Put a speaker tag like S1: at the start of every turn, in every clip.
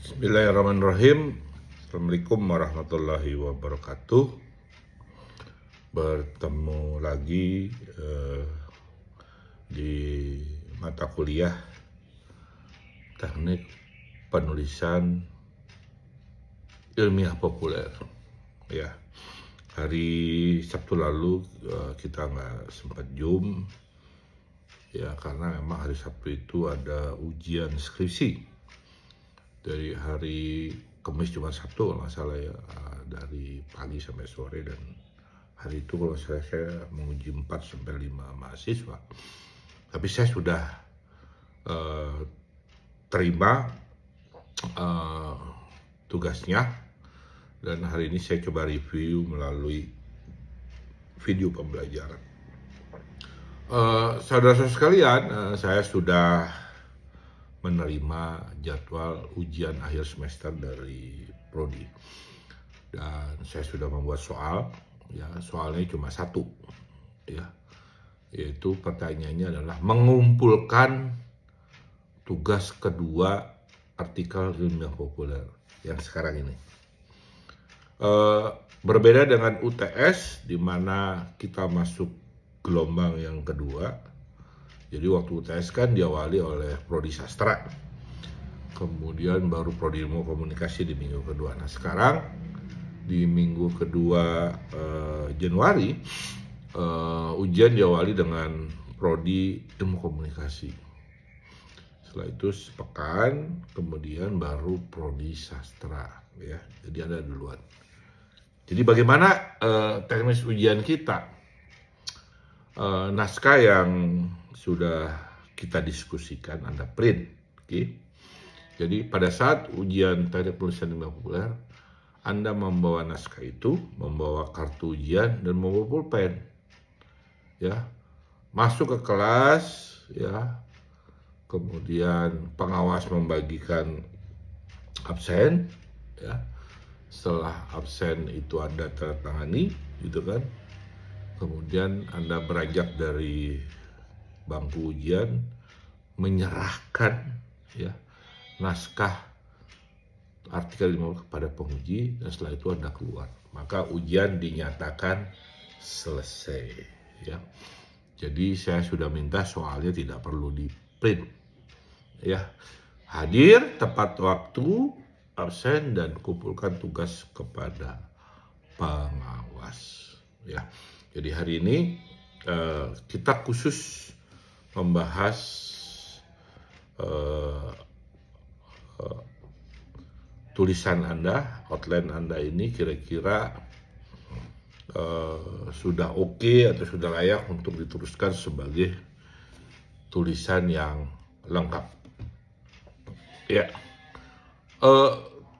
S1: Bismillahirrahmanirrahim. Assalamualaikum warahmatullahi wabarakatuh. Bertemu lagi di mata kuliah teknik penulisan ilmiah populer. Ya, hari Sabtu lalu kita nggak sempat Zoom, ya karena memang hari Sabtu itu ada ujian skripsi. Dari hari Kamis, Jumat, Sabtu kalau nggak salah ya, dari pagi sampai sore, dan hari itu kalau saya menguji 4 sampai 5 mahasiswa. Tapi saya sudah terima tugasnya, dan hari ini saya coba review melalui video pembelajaran. Saudara-saudara sekalian, saya sudah menerima jadwal ujian akhir semester dari Prodi, dan saya sudah membuat soal. Ya, soalnya cuma satu, ya, yaitu pertanyaannya adalah mengumpulkan tugas kedua artikel ilmiah populer yang sekarang ini. Berbeda dengan UTS, di mana kita masuk gelombang yang kedua. Jadi waktu UTS kan diawali oleh Prodi Sastra, kemudian baru Prodi Ilmu Komunikasi di minggu kedua. Nah sekarang di minggu kedua Januari, ujian diawali dengan Prodi Ilmu Komunikasi. Setelah itu sepekan kemudian baru Prodi Sastra, ya. Jadi ada duluan. Jadi bagaimana teknis ujian kita? Naskah yang sudah kita diskusikan Anda print, oke? Jadi pada saat ujian teknik penulisan ilmiah populer, Anda membawa naskah itu, membawa kartu ujian, dan membawa pulpen, ya. Masuk ke kelas, ya. Kemudian pengawas membagikan absen, ya. Setelah absen itu Anda tanda tangani, gitu kan? Kemudian Anda beranjak dari bangku ujian, menyerahkan, ya, naskah artikel kepada penguji, dan setelah itu Anda keluar. Maka ujian dinyatakan selesai, ya. Jadi saya sudah minta soalnya tidak perlu di print, ya. Hadir tepat waktu, absen, dan kumpulkan tugas kepada pengawas, ya. Jadi hari ini kita khusus membahas tulisan Anda, outline Anda ini kira-kira sudah oke atau sudah layak untuk diteruskan sebagai tulisan yang lengkap. Ya,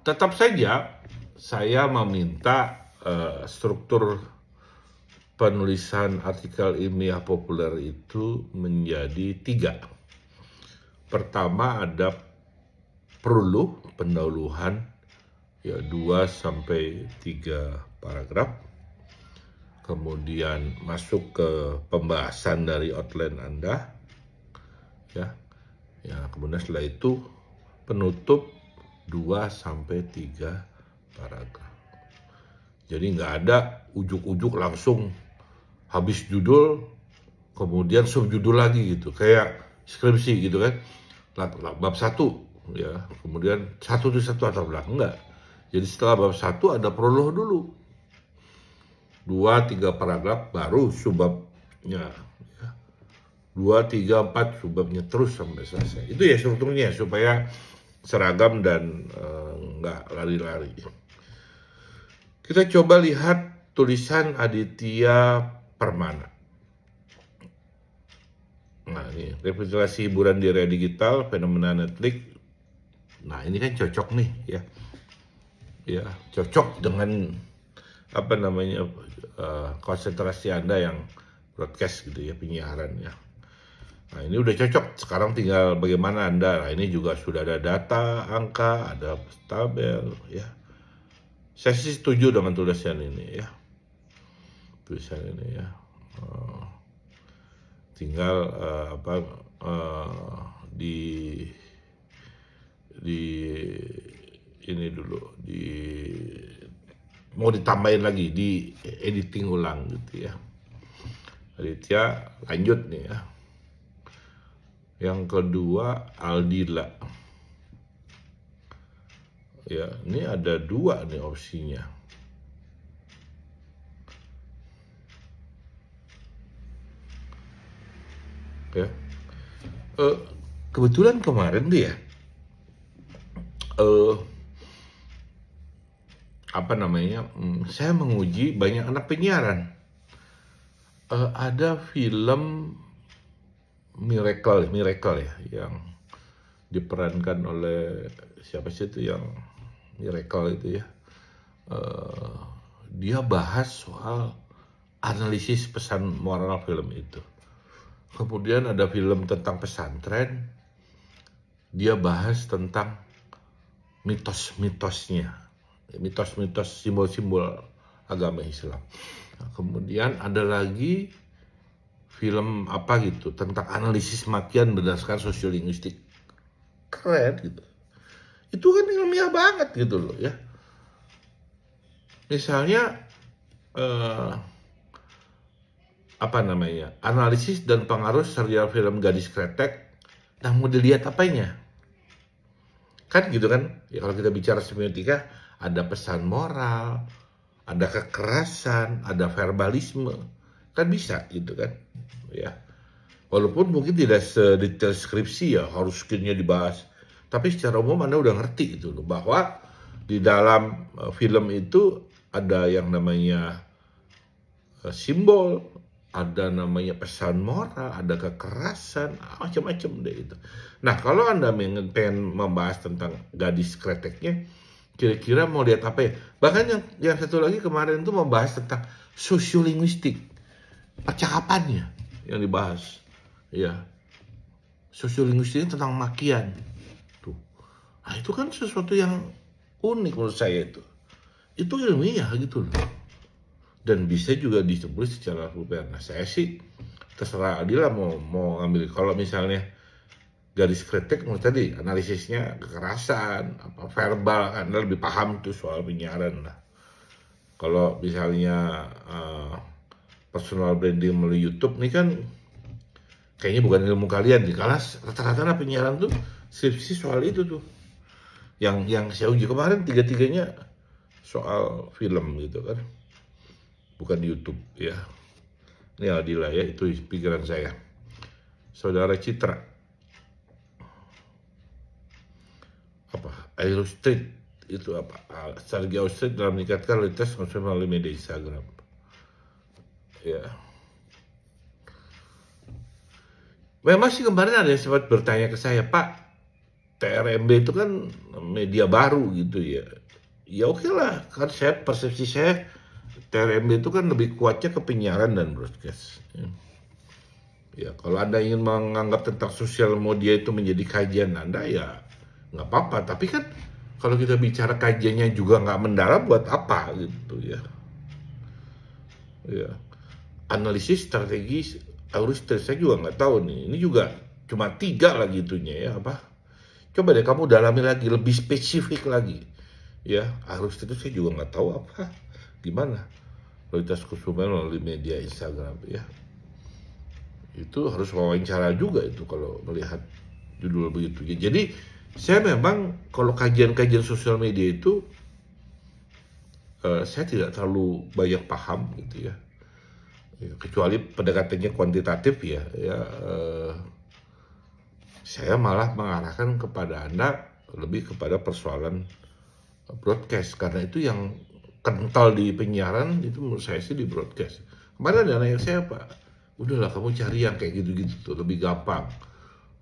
S1: tetap saja saya meminta struktur penulisan artikel ilmiah populer itu menjadi 3. Pertama ada prolog, pendahuluan, ya 2 sampai 3 paragraf. Kemudian masuk ke pembahasan dari outline Anda, ya. Ya, kemudian setelah itu penutup 2 sampai 3 paragraf. Jadi nggak ada ujuk-ujuk langsung habis judul, kemudian subjudul lagi gitu, kayak skripsi gitu kan, bab 1, ya, kemudian satu atau belakang, enggak. Jadi setelah bab 1 ada prolog dulu, 2-3 paragraf, baru subbabnya, ya. 2-3-4 subbabnya, terus sampai selesai. Itu ya strukturnya supaya seragam dan nggak lari-lari. Kita coba lihat tulisan Aditya Permana. Nah ini representasi hiburan di area digital, fenomena Netflix. Nah ini kan cocok nih, ya. Ya, cocok dengan apa namanya konsentrasi Anda yang broadcast gitu ya, penyiaran ya. Nah ini udah cocok, sekarang tinggal bagaimana Anda. Nah ini juga sudah ada data, angka, ada tabel, ya. Saya sih setuju dengan tulisan ini, ya. Tulisan ini, ya. Tinggal ini dulu mau ditambahin lagi di editing ulang gitu ya. Aditya lanjut nih ya. Yang kedua Aldila. Ya, ini ada 2 nih opsinya. Ya. Kebetulan kemarin dia saya menguji banyak anak penyiaran. Ada film Miracle ya, yang diperankan oleh siapa sih itu yang Miracle itu ya. Dia bahas soal analisis pesan moral film itu. Kemudian ada film tentang pesantren, dia bahas tentang mitos-mitosnya, mitos-mitos simbol-simbol agama Islam. Nah, kemudian ada lagi film apa gitu tentang analisis makian berdasarkan sosiolinguistik. Keren gitu. Itu kan ilmiah banget gitu loh ya. Misalnya analisis dan pengaruh serial film Gadis Kretek. Nah, mau dilihat apanya? Kan gitu kan? Ya kalau kita bicara semiotika, ada pesan moral, ada kekerasan, ada verbalisme. Kan bisa gitu kan? Ya. Walaupun mungkin tidak sedetail skripsi ya, harus skillnya dibahas. Tapi secara umum Anda udah ngerti gitu loh, bahwa di dalam film itu ada yang namanya simbol, ada namanya pesan moral, ada kekerasan, macam-macam deh itu. Nah, kalau Anda pengen membahas tentang Gadis Kreteknya, kira-kira mau lihat apa ya? Bahkan yang satu lagi kemarin itu membahas tentang sosiolinguistik, percakapannya yang dibahas. Ya, sosiolinguistik tentang makian. Tuh. Nah, itu kan sesuatu yang unik menurut saya itu. Itu ilmiah gitu loh. Dan bisa juga disebut secara vulgar. Nah, saya sih terserah Adila mau ngambil. Kalau misalnya Gadis Kretek menurut tadi analisisnya kekerasan, verbal, Anda lebih paham tuh soal penyiaran lah. Kalau misalnya personal branding melalui YouTube nih kan kayaknya bukan ilmu kalian nih. Karena rata-rata penyiaran tuh skripsi soal itu tuh. Yang saya uji kemarin 3-3-nya soal film gitu kan. Bukan di YouTube ya. Ini Aldila ya, itu pikiran saya. Saudara Citra. Apa? Aero Street itu apa? Strategi Aero Street dalam meningkatkan kualitas konsumen melalui media Instagram. Ya. Memang sih kemarin ada yang sempat bertanya ke saya, Pak, TRMB itu kan media baru gitu ya. Ya oke lah, kan persepsi saya TRMB itu kan lebih kuatnya ke penyiaran dan broadcast. Ya, kalau Anda ingin menganggap tentang sosial media itu menjadi kajian Anda, ya nggak apa-apa. Tapi kan kalau kita bicara kajiannya juga nggak mendalam, buat apa gitu ya. Ya, analisis strategi harus saya juga nggak tahu nih. Ini juga cuma 3 lagi itunya ya apa. Coba deh kamu dalami lagi, lebih spesifik lagi. Ya, harus itu saya juga nggak tahu apa. Gimana kualitas konsumen melalui media Instagram ya. Itu harus wawancara juga itu kalau melihat judul begitu. Jadi saya memang kalau kajian-kajian sosial media itu saya tidak terlalu banyak paham gitu ya. Kecuali pendekatannya kuantitatif ya. Saya malah mengarahkan kepada Anda lebih kepada persoalan broadcast, karena itu yang kental di penyiaran itu menurut saya sih di broadcast. Kemarin ada nanya saya, Pak, udahlah kamu cari yang kayak gitu-gitu tuh, lebih gampang.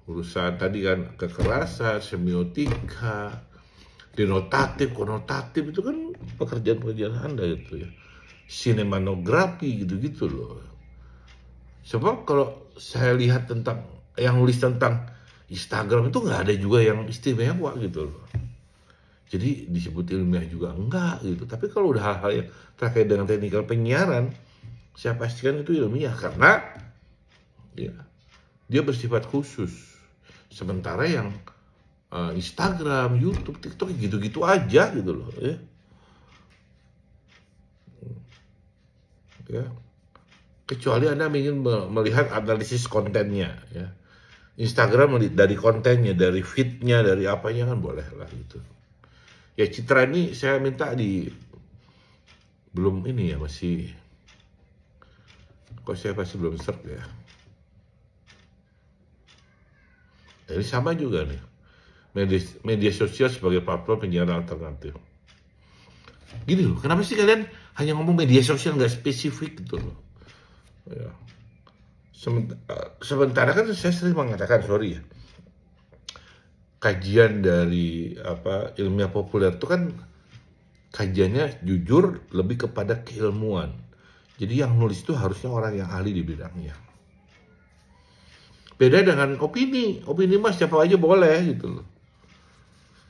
S1: Urusan tadi kan kekerasan, semiotika, denotatif, konotatif, itu kan pekerjaan-pekerjaan Anda gitu ya. Sinematografi gitu-gitu loh. Sebab kalau saya lihat tentang yang nulis tentang Instagram itu nggak ada juga yang istimewa gitu loh. Jadi disebut ilmiah juga enggak gitu. Tapi kalau udah hal-hal yang terkait dengan teknikal penyiaran, saya pastikan itu ilmiah karena ya, dia bersifat khusus. Sementara yang Instagram, YouTube, TikTok gitu-gitu aja gitu loh ya. Ya. Kecuali Anda ingin melihat analisis kontennya ya. Instagram dari kontennya, dari feednya, dari apanya kan boleh lah gitu. Ya Citra ini saya minta belum ini ya, masih kok saya masih belum serp ya. Ini sama juga nih, media sosial sebagai platform penyiaran alternatif. Gini loh, kenapa sih kalian hanya ngomong media sosial nggak spesifik gitu loh? Ya. Sementara kan saya sering mengatakan, sorry ya, kajian dari ilmiah populer itu kan kajiannya jujur lebih kepada keilmuan. Jadi yang nulis itu harusnya orang yang ahli di bidangnya. Beda dengan opini mas siapa aja boleh gitu loh.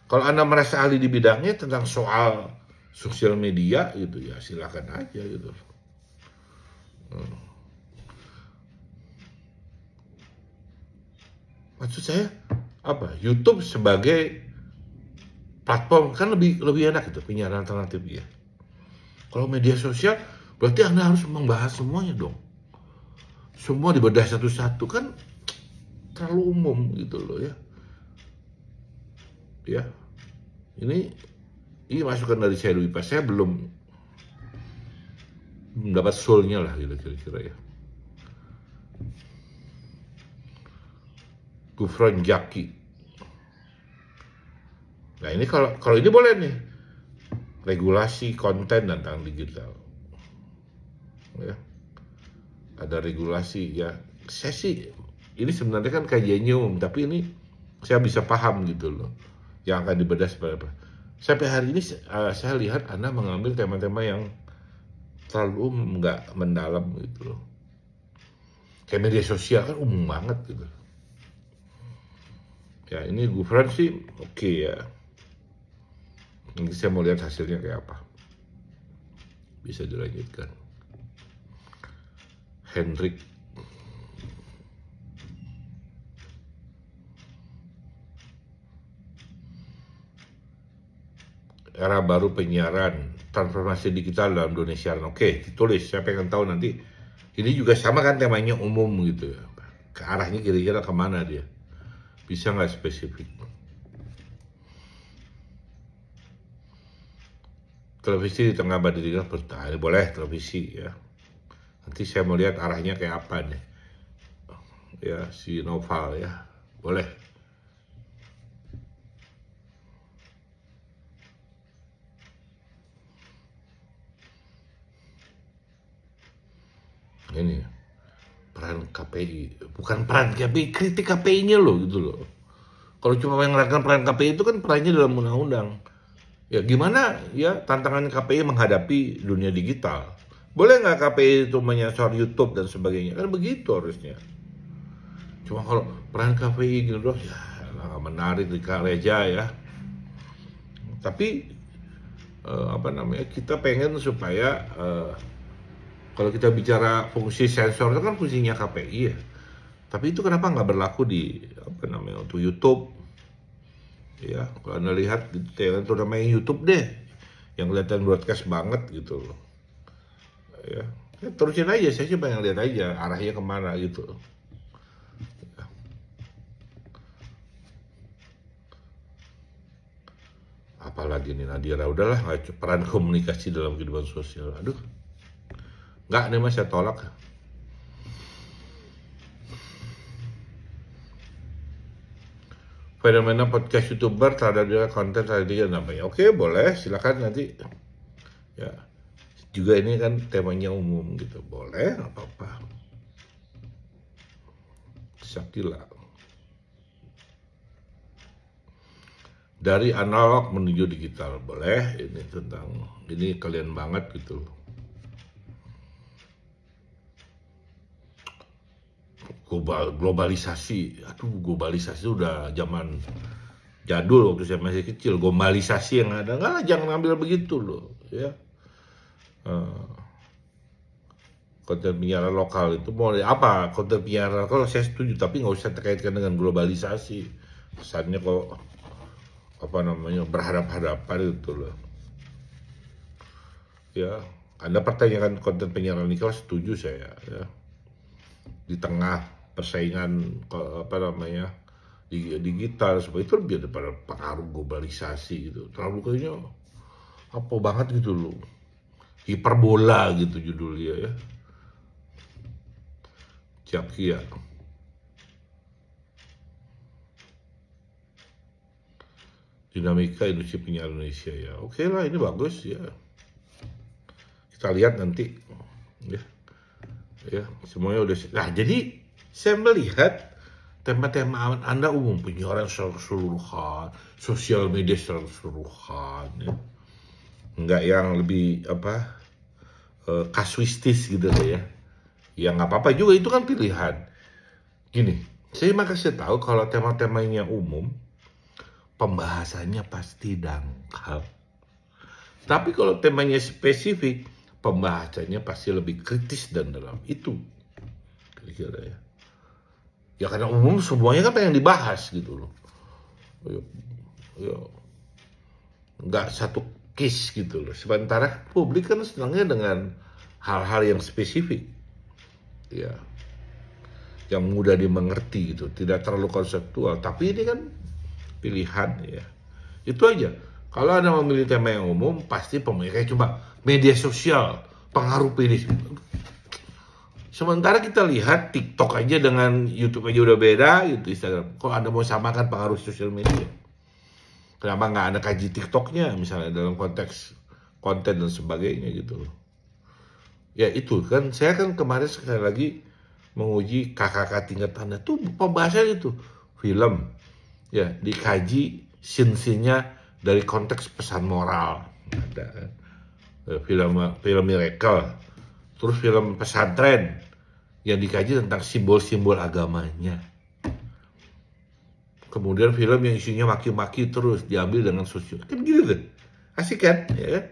S1: Kalau Anda merasa ahli di bidangnya tentang soal sosial media gitu ya silakan aja gitu. Maksud saya YouTube sebagai platform kan lebih enak gitu penyiaran alternatif ya. Kalau media sosial berarti Anda harus membahas semuanya dong. Semua dibedah satu-satu kan terlalu umum gitu loh ya. Ya. Ini masukan dari saya Dwi Pas. Saya belum dapat soul-nya lah gitu kira-kira ya. Gufron Jaki. Nah ini kalau ini boleh nih, regulasi konten tentang digital. Ya. Ada regulasi ya. Saya sih ini sebenarnya kan kajiannya umum, tapi ini saya bisa paham gitu loh. Yang akan dibedah seperti apa. Sampai hari ini saya lihat Anda mengambil tema-tema yang terlalu nggak mendalam gitu loh. Kayak media sosial kan umum banget gitu. Ya ini Gufron sih oke ya. Nanti saya mau lihat hasilnya kayak apa. Bisa dilanjutkan. Hendrik. Era baru penyiaran, transformasi digital dalam dunia siaran. Oke, ditulis. Saya pengen tahu nanti. Ini juga sama kan temanya umum gitu ya. Ke arahnya kira-kira kemana dia. Bisa nggak spesifik? Televisi di tengah badai digital bertahan. Boleh televisi ya. Nanti saya mau lihat arahnya kayak apa nih. Ya, si Noval ya. Boleh. Ini peran KPI, bukan peran KPI, kritik KPI-nya loh gitu loh. Kalau cuma mengatakan peran KPI itu kan perannya dalam undang-undang. Ya gimana ya tantangan KPI menghadapi dunia digital? Boleh nggak KPI itu menyasar YouTube dan sebagainya? Kan begitu harusnya. Cuma kalau peran KPI gitu loh, ya nggak menarik di Reja ya. Tapi kita pengen supaya kalau kita bicara fungsi sensor itu kan fungsinya KPI ya. Tapi itu kenapa nggak berlaku di untuk YouTube? Ya, kalau Anda lihat itu namanya YouTube deh, yang kelihatan broadcast banget gitu loh. Ya, terusin aja, saya sih pengen lihat aja arahnya kemana gitu. Ya. Apalagi nih Nadira, udahlah peran komunikasi dalam kehidupan sosial. Aduh. Enggak nih mas, saya tolak. Fenomena podcast YouTuber terhadap konten tadi namanya. Oke, boleh, silakan nanti. Ya, juga ini kan temanya umum gitu, boleh, nggak apa-apa. Sakila. Dari analog menuju digital, boleh. Ini kalian banget gitu. Globalisasi, globalisasi udah zaman jadul waktu saya masih kecil. Globalisasi yang ada, jangan ambil begitu loh ya. Konten penyiaran lokal itu mau apa? Konten penyiaran lokal saya setuju, tapi nggak usah terkaitkan dengan globalisasi. Kesannya kok berhadap-hadapan gitu loh. Ya, Anda pertanyakan konten penyiaran ini, kalau setuju saya ya. Di tengah persaingan digital seperti itu, lebih daripada pengaruh globalisasi gitu. Terlalu kayaknya apa banget gitu loh. Hiperbola gitu judulnya ya. Kia. Dinamika industri penyiaran Indonesia ya. Oke lah, ini bagus ya. Kita lihat nanti ya. Ya, semuanya udah. Nah, jadi saya melihat tema-tema Anda umum, penyiaran secara keseluruhan, sosial media secara keseluruhan ya. Enggak yang lebih kasuistis gitu ya. Ya nggak apa-apa juga, itu kan pilihan. Gini, saya makasih tahu kalau tema-temanya umum, pembahasannya pasti dangkal. Tapi kalau temanya spesifik, pembahasannya pasti lebih kritis dan dalam. Itu kira-kira ya. Ya karena umum semuanya kan pengen dibahas gitu loh. Ya, nggak satu case gitu loh. Sementara publik kan senangnya dengan hal-hal yang spesifik. Ya. Yang mudah dimengerti gitu, tidak terlalu konseptual. Tapi ini kan pilihan ya. Itu aja. Kalau Anda memilih tema yang umum, pasti kayak cuma media sosial, pengaruh pilih. Sementara kita lihat TikTok aja dengan YouTube aja udah beda gitu, Instagram. Kok Anda mau samakan pengaruh sosial media? Kenapa nggak Anda kaji TikToknya misalnya dalam konteks konten dan sebagainya gitu. Ya itu kan, saya kan kemarin sekali lagi menguji KKK tingkat Anda tuh pembahasan itu. Film, ya dikaji scene-nya dari konteks pesan moral. Ada kan? Film Miracle, terus film Pesantren yang dikaji tentang simbol-simbol agamanya. Kemudian film yang isinya maki-maki terus diambil dengan sosial. Kan gitu tuh. Asik kan? Ya kan?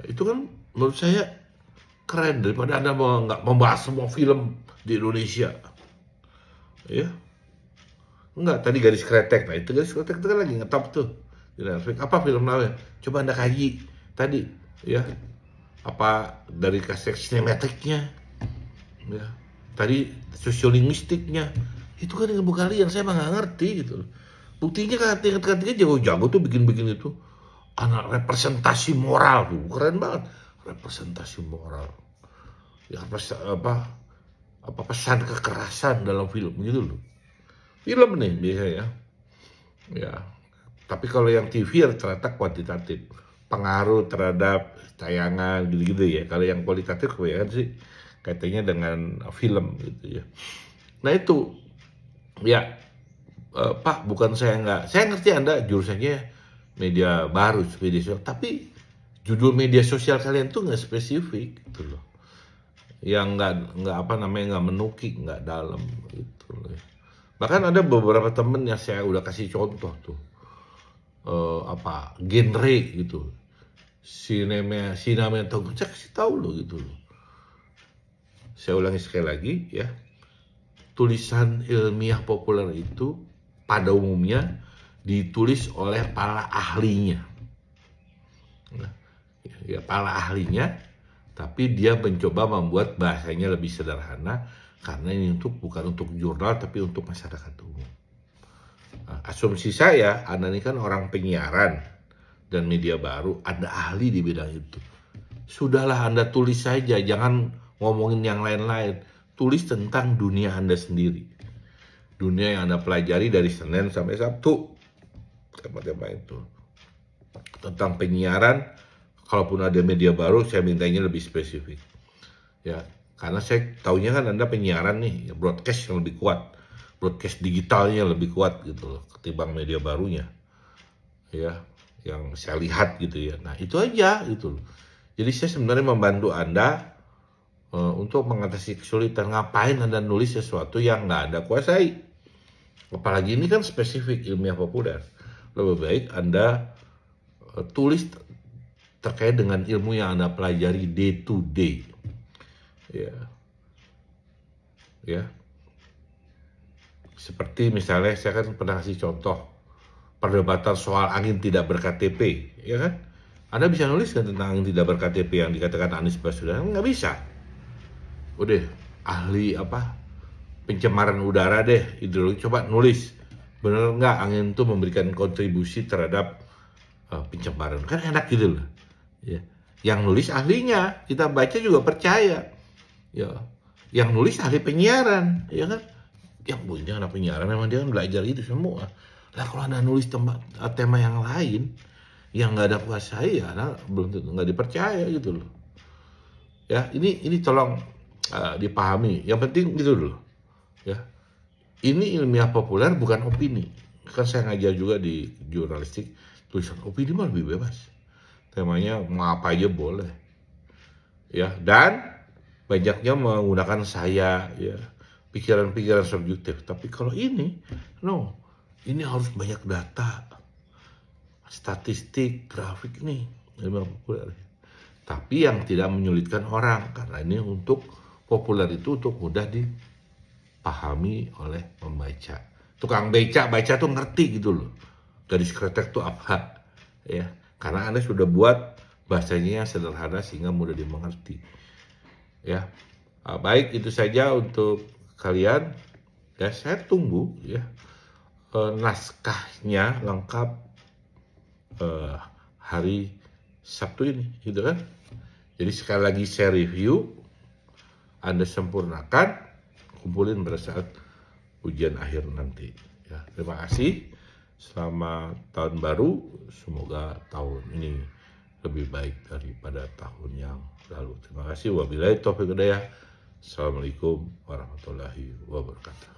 S1: Itu kan menurut saya keren daripada Anda nggak membahas semua film di Indonesia. Ya. Enggak, tadi Garis Kretek. Nah, itu Garis Kretek itu kan lagi ngetop tuh. Apa film lain? Coba Anda kaji tadi ya. Apa dari kaset sinematiknya. Ya. Tadi sosiolinguistiknya. Itu kan ilmu kalian, saya mah nggak ngerti gitu. Buktinya kan tingkat-tingkatnya jago-jago tuh bikin-bikin itu. Anak representasi moral tuh, keren banget. Representasi moral. Ya apa pesan kekerasan dalam film gitu loh. Film nih biasanya. Ya. Tapi kalau yang TV ternyata kuantitatif. Pengaruh terhadap tayangan gitu-gitu ya. Kalau yang kualitatif kebanyakan sih kaitannya dengan film gitu ya. Nah itu ya, Pak, bukan saya ngerti Anda jurusannya media baru, media sosial, tapi judul media sosial kalian tuh nggak spesifik gitu loh, yang nggak menukik, nggak dalam gitu loh. Bahkan ada beberapa temen yang saya udah kasih contoh tuh, genre gitu, sinematografi, saya kasih tahu loh gitu loh. Saya ulangi sekali lagi ya. Tulisan ilmiah populer itu pada umumnya ditulis oleh para ahlinya. Ya, para ahlinya, tapi dia mencoba membuat bahasanya lebih sederhana karena ini bukan untuk jurnal tapi untuk masyarakat umum. Nah, asumsi saya, Anda ini kan orang penyiaran dan media baru, Anda ahli di bidang itu. Sudahlah Anda tulis saja, jangan ngomongin yang lain-lain. Tulis tentang dunia Anda sendiri. Dunia yang Anda pelajari dari Senin sampai Sabtu. Tema-tema itu. Tentang penyiaran, kalaupun ada media baru, saya mintanya lebih spesifik. Ya, karena saya taunya kan Anda penyiaran nih, ya broadcast yang lebih kuat. Broadcast digitalnya lebih kuat gitu loh, ketimbang media barunya. Ya, yang saya lihat gitu ya. Nah, itu aja gitu loh. Jadi saya sebenarnya membantu Anda untuk mengatasi kesulitan. Ngapain Anda nulis sesuatu yang nggak Anda kuasai? Apalagi ini kan spesifik ilmiah populer. Lebih baik Anda tulis terkait dengan ilmu yang Anda pelajari day to day. Ya. Seperti misalnya saya kan pernah kasih contoh perdebatan soal angin tidak ber-KTP, ya kan? Anda bisa nulis kan tentang angin tidak ber-KTP yang dikatakan Anies Baswedan? Nggak bisa. Udah, ahli apa? Pencemaran udara deh, hidrologi, coba nulis. Bener nggak angin itu memberikan kontribusi terhadap pencemaran? Kan enak gitu loh. Ya. Yang nulis ahlinya, kita baca juga percaya. Ya. Yang nulis ahli penyiaran, ya kan? Yang punya anak penyiaran memang dia kan belajar itu semua. Lah kalau Anda nulis tema yang lain yang nggak ada kuasai, ya Anda belum tentu nggak dipercaya gitu loh. Ya, ini tolong dipahami. Yang penting gitu loh. Ya. Ini ilmiah populer bukan opini. Kan saya ngajar juga di jurnalistik, tulisan opini mah lebih bebas. Temanya mau apa aja boleh. Ya, dan banyaknya menggunakan saya, ya, pikiran-pikiran subjektif. Tapi kalau ini, no, ini harus banyak data, statistik, grafik nih, ilmiah populer. Tapi yang tidak menyulitkan orang, karena ini untuk populer itu untuk mudah dipahami oleh pembaca. Tukang baca tuh ngerti gitu loh, garis kretek tuh apa, ya, karena Anda sudah buat bahasanya sederhana sehingga mudah dimengerti. Ya, baik, itu saja untuk kalian. Ya, saya tunggu ya naskahnya lengkap hari Sabtu ini, gitu kan? Jadi sekali lagi saya review, Anda sempurnakan, kumpulin pada saat ujian akhir nanti. Ya, terima kasih. Selamat tahun baru. Semoga tahun ini lebih baik daripada tahun yang lalu. Terima kasih. Wabillahi taufiq hidayah. Assalamualaikum warahmatullahi wabarakatuh.